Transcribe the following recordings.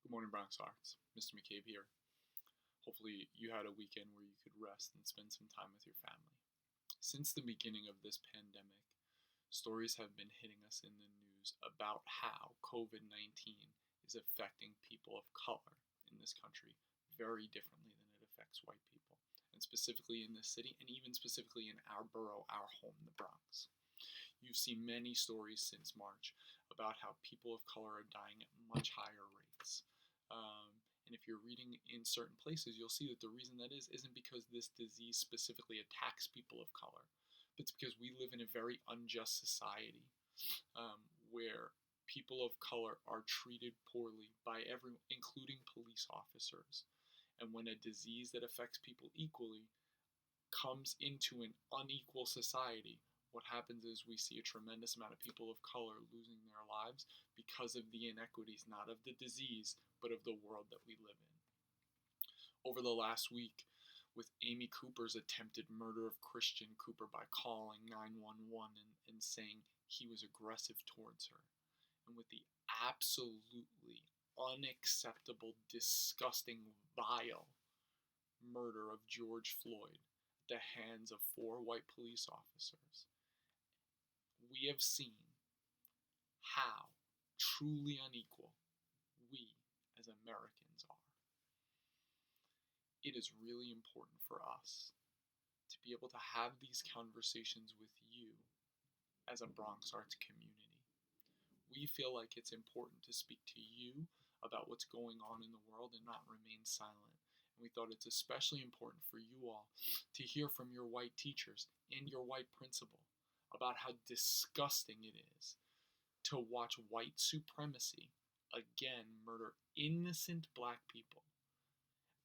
Good morning, Bronx Arts. Mr. McCabe here. Hopefully, you had a weekend where you could rest and spend some time with your family. Since the beginning of this pandemic, stories have been hitting us in the news about how COVID 19 is affecting people of color in this country very differently than it affects white people, and specifically in this city, and even specifically in our borough, our home, the Bronx. You've seen many stories since March about how people of color are dying at much higher rates. Um, and if you're reading in certain places, you'll see that the reason that isn't because this disease specifically attacks people of color, but it's because we live in a very unjust society where people of color are treated poorly by everyone, including police officers. And when a disease that affects people equally comes into an unequal society, what happens is we see a tremendous amount of people of color losing their lives because of the inequities, not of the disease, but of the world that we live in. Over the last week, with Amy Cooper's attempted murder of Christian Cooper by calling 911 and saying he was aggressive towards her, and with the absolutely unacceptable, disgusting, vile murder of George Floyd at the hands of 4 white police officers, we have seen how truly unequal we as Americans are. It is really important for us to be able to have these conversations with you as a Bronx Arts community. We feel like it's important to speak to you about what's going on in the world and not remain silent. And we thought it's especially important for you all to hear from your white teachers and your white principal about how disgusting it is to watch white supremacy again murder innocent black people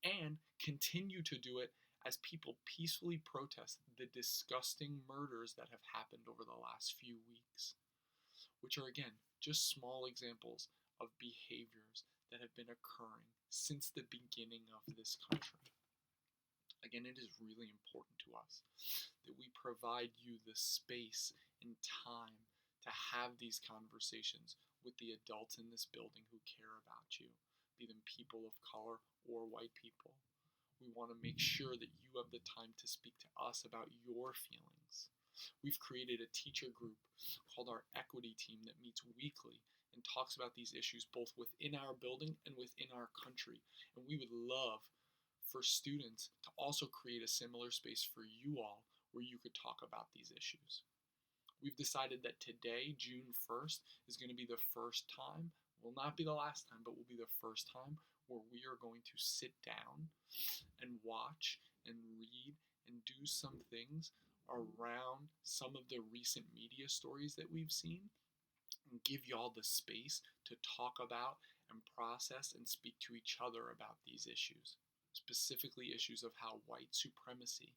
and continue to do it as people peacefully protest the disgusting murders that have happened over the last few weeks, which are again just small examples of behaviors that have been occurring since the beginning of this country. Again, it is really important to us that we provide you the space and time to have these conversations with the adults in this building who care about you, be them people of color or white people. We want to make sure that you have the time to speak to us about your feelings. We've created a teacher group called our equity team that meets weekly and talks about these issues both within our building and within our country. And we would love for students to also create a similar space for you all where you could talk about these issues. We've decided that today, June 1st, is going to be the first time, will not be the last time, but will be the first time where we are going to sit down and watch and read and do some things around some of the recent media stories that we've seen and give y'all the space to talk about and process and speak to each other about these issues, specifically issues of how white supremacy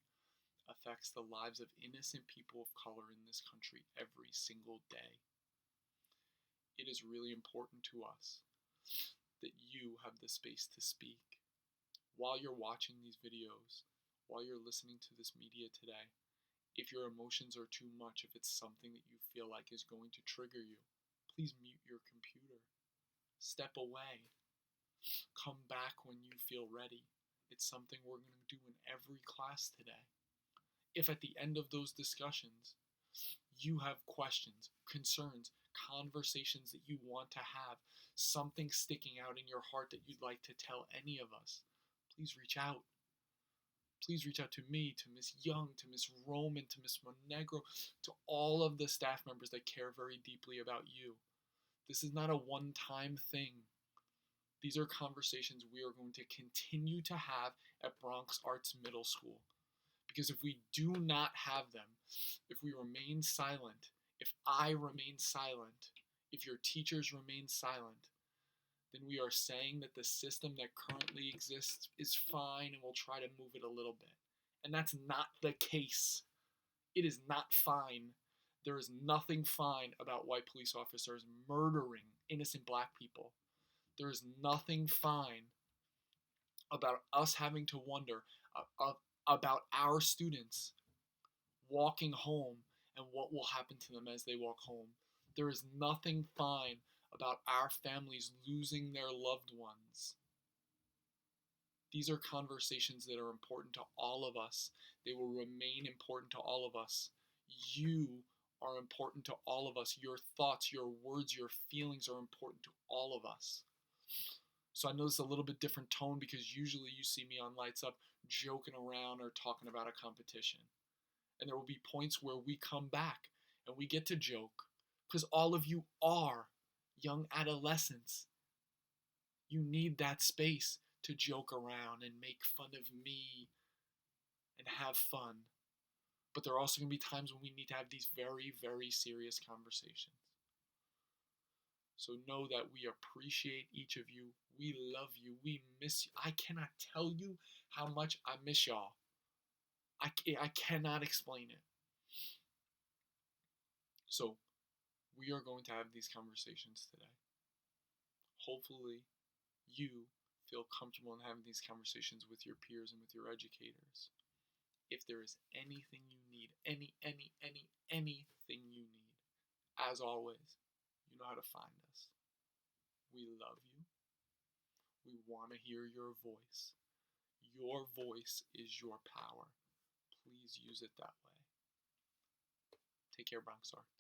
affects the lives of innocent people of color in this country every single day. It is really important to us that you have the space to speak. While you're watching these videos, while you're listening to this media today, if your emotions are too much, if it's something that you feel like is going to trigger you, please mute your computer. Step away. Come back when you feel ready. It's something we're going to do in every class today. If at the end of those discussions, you have questions, concerns, conversations that you want to have, something sticking out in your heart that you'd like to tell any of us, please reach out. Please reach out to me, to Miss Young, to Miss Roman, to Miss Monegro, to all of the staff members that care very deeply about you. This is not a one-time thing. These are conversations we are going to continue to have at Bronx Arts Middle School. Because if we do not have them, if we remain silent, if I remain silent, if your teachers remain silent, then we are saying that the system that currently exists is fine and we'll try to move it a little bit. And that's not the case. It is not fine. There is nothing fine about white police officers murdering innocent black people. There is nothing fine about us having to wonder about our students walking home and what will happen to them as they walk home. There is nothing fine about our families losing their loved ones. These are conversations that are important to all of us. They will remain important to all of us. You are important to all of us. Your thoughts, your words, your feelings are important to all of us. So I know it's a little bit different tone because usually you see me on Lights Up joking around or talking about a competition. And there will be points where we come back and we get to joke because all of you are young adolescents. You need that space to joke around and make fun of me and have fun. But there are also going to be times when we need to have these very, very serious conversations. So know that we appreciate each of you. We love you. We miss you. I cannot tell you how much I miss y'all. I cannot explain it. So we are going to have these conversations today. Hopefully you feel comfortable in having these conversations with your peers and with your educators. If there is anything you need, anything you need, as always, you know how to find us. We love you. We want to hear your voice. Your voice is your power. Please use it that way. Take care, Bronx Arts.